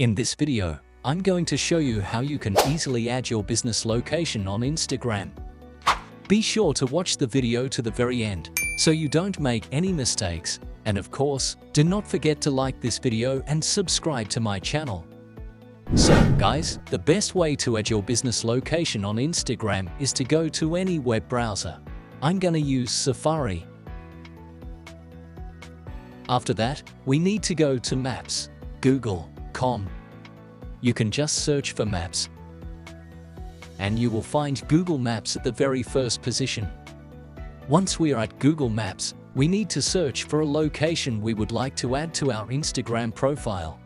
In this video, I'm going to show you how you can easily add your business location on Instagram. Be sure to watch the video to the very end, so you don't make any mistakes. And of course, do not forget to like this video and subscribe to my channel. So, guys, the best way to add your business location on Instagram is to go to any web browser. I'm gonna use Safari. After that, we need to go to Maps, Google.com. You can just search for Maps, and you will find Google Maps at the very first position. Once we are at Google Maps, we need to search for a location we would like to add to our Instagram profile.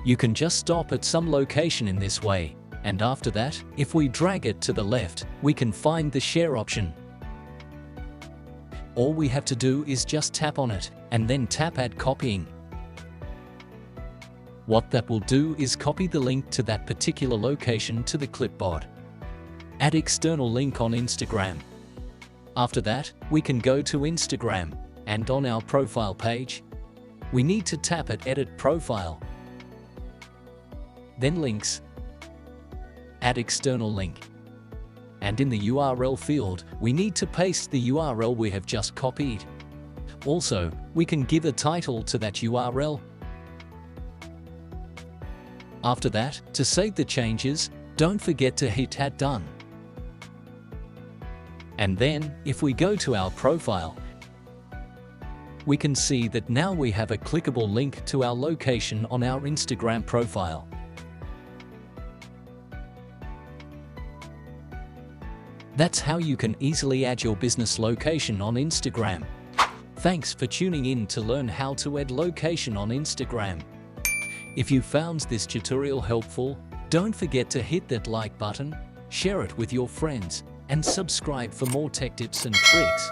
You can just stop at some location in this way, and after that, if we drag it to the left, we can find the share option. All we have to do is just tap on it, and then tap Add Copying. What that will do is copy the link to that particular location to the clipboard. Add external link on Instagram. After that, we can go to Instagram, and on our profile page, we need to tap at Edit Profile. Then Links. Add external link. And in the URL field, we need to paste the URL we have just copied. Also, we can give a title to that URL. After that, to save the changes, don't forget to hit Add Done. And then, if we go to our profile, we can see that now we have a clickable link to our location on our Instagram profile. That's how you can easily add your business location on Instagram. Thanks for tuning in to learn how to add location on Instagram. If you found this tutorial helpful, don't forget to hit that like button, share it with your friends, and subscribe for more tech tips and tricks.